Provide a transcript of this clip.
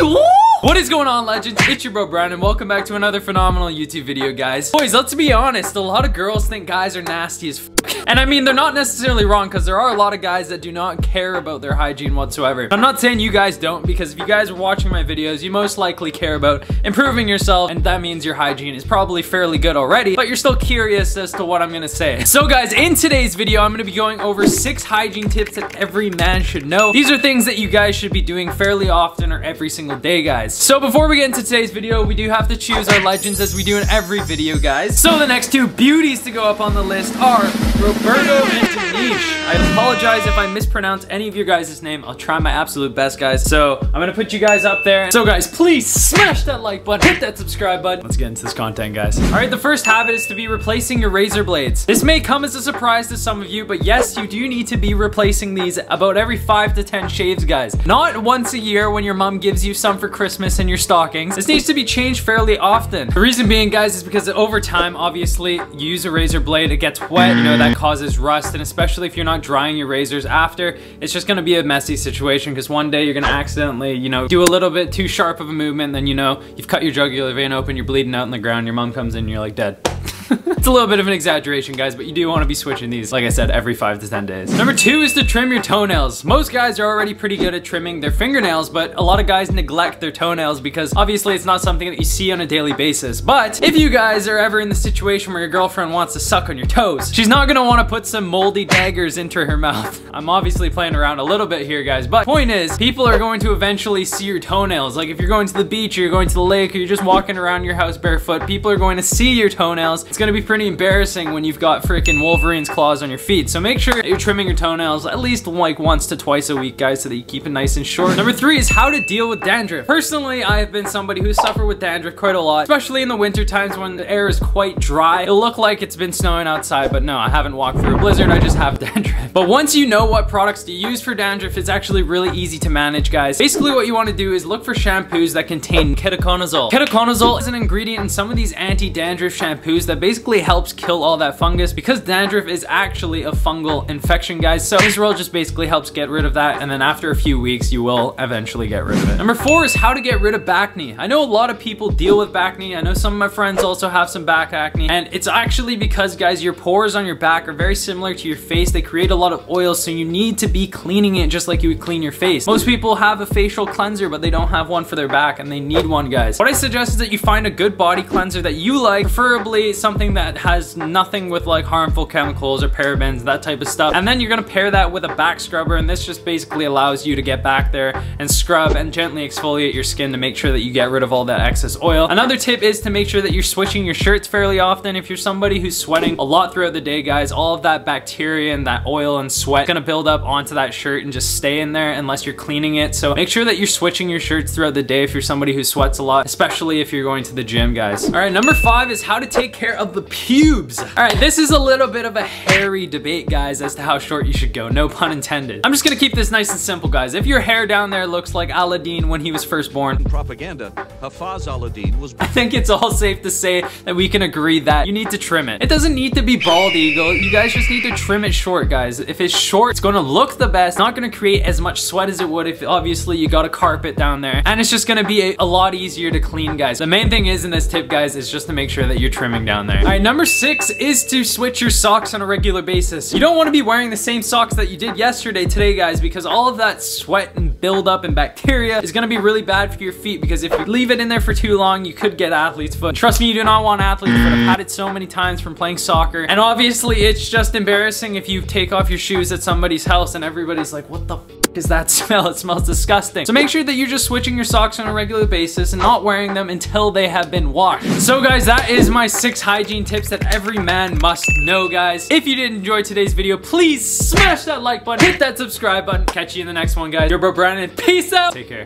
What is going on, legends? It's your bro Brian and welcome back to another phenomenal YouTube video, guys. Boys, let's be honest, a lot of girls think guys are nasty as f. And I mean, they're not necessarily wrong, because there are a lot of guys that do not care about their hygiene whatsoever. I'm not saying you guys don't, because if you guys are watching my videos, you most likely care about improving yourself, and that means your hygiene is probably fairly good already, but you're still curious as to what I'm gonna say. So guys, in today's video, I'm gonna be going over 6 hygiene tips that every man should know. These are things that you guys should be doing fairly often or every single day, guys. So before we get into today's video, we do have to choose our legends as we do in every video, guys. So the next 2 beauties to go up on the list are Roberto and Denise. I apologize if I mispronounce any of your guys' name. I'll try my absolute best, guys. So I'm gonna put you guys up there. So guys, please smash that like button, hit that subscribe button. Let's get into this content, guys. All right, the first habit is to be replacing your razor blades. This may come as a surprise to some of you, but yes, you do need to be replacing these about every 5 to 10 shaves, guys. Not once a year when your mom gives you some for Christmas in your stockings. This needs to be changed fairly often. The reason being, guys, is because over time, obviously, you use a razor blade, it gets wet, you know, that causes rust, and especially if you're not drying your razors after, it's just gonna be a messy situation, because one day you're gonna accidentally, you know, do a little bit too sharp of a movement, then you know, you've cut your jugular vein open, you're bleeding out on the ground, your mom comes in and you're like dead. It's a little bit of an exaggeration, guys, but you do want to be switching these, like I said, every 5 to 10 days. Number 2 is to trim your toenails. Most guys are already pretty good at trimming their fingernails, but a lot of guys neglect their toenails because obviously it's not something that you see on a daily basis. But if you guys are ever in the situation where your girlfriend wants to suck on your toes, she's not gonna want to put some moldy daggers into her mouth. I'm obviously playing around a little bit here, guys, but point is, people are going to eventually see your toenails. Like if you're going to the beach, or you're going to the lake, or you're just walking around your house barefoot, people are going to see your toenails. It's gonna be pretty embarrassing when you've got freaking Wolverine's claws on your feet. So make sure that you're trimming your toenails at least like once to twice a week, guys, so that you keep it nice and short. Number 3 is how to deal with dandruff. Personally, I have been somebody who suffered with dandruff quite a lot, especially in the winter times when the air is quite dry. It'll look like it's been snowing outside, but no, I haven't walked through a blizzard, I just have dandruff. But once you know what products to use for dandruff, it's actually really easy to manage, guys. Basically what you want to do is look for shampoos that contain ketoconazole. Ketoconazole is an ingredient in some of these anti-dandruff shampoos that basically helps kill all that fungus, because dandruff is actually a fungal infection, guys. So this roll just basically helps get rid of that, and then after a few weeks you will eventually get rid of it. Number 4 is how to get rid of back acne. I know a lot of people deal with back acne. I know some of my friends also have some back acne, and it's actually because, guys, your pores on your back are very similar to your face. They create a lot of oil, so you need to be cleaning it just like you would clean your face. Most people have a facial cleanser, but they don't have one for their back, and they need one, guys. What I suggest is that you find a good body cleanser that you like, preferably something that has nothing with like harmful chemicals or parabens, that type of stuff, and then you're gonna pair that with a back scrubber, and this just basically allows you to get back there and scrub and gently exfoliate your skin to make sure that you get rid of all that excess oil. Another tip is to make sure that you're switching your shirts fairly often. If you're somebody who's sweating a lot throughout the day, guys, all of that bacteria and that oil and sweat is gonna build up onto that shirt and just stay in there unless you're cleaning it. So make sure that you're switching your shirts throughout the day if you're somebody who sweats a lot, especially if you're going to the gym, guys. All right, number 5 is how to take care of the pubes. All right, this is a little bit of a hairy debate, guys, as to how short you should go, no pun intended. I'm just gonna keep this nice and simple, guys. If your hair down there looks like Aladdin when he was first born, propaganda, Hafez Aladdin was... I think it's all safe to say that we can agree that you need to trim it. It doesn't need to be bald eagle, you guys just need to trim it short, guys. If it's short, it's gonna look the best, not gonna create as much sweat as it would if obviously you got a carpet down there, and it's just gonna be a lot easier to clean, guys. The main thing is in this tip, guys, is just to make sure that you're trimming down there. All right, number 6 is to switch your socks on a regular basis. You don't want to be wearing the same socks that you did yesterday today, guys, because all of that sweat and buildup and bacteria is going to be really bad for your feet, because if you leave it in there for too long, you could get athlete's foot. Trust me, you do not want athlete's foot. I've had it so many times from playing soccer, and obviously it's just embarrassing if you take off your shoes at somebody's house and everybody's like, what the f is that smell? It smells disgusting. So make sure that you're just switching your socks on a regular basis and not wearing them until they have been washed. So guys, that is my 6 hygiene tips that every man must know, guys. If you did enjoy today's video, please smash that like button, hit that subscribe button. Catch you in the next one, guys. Your bro Brandon, peace out. Take care.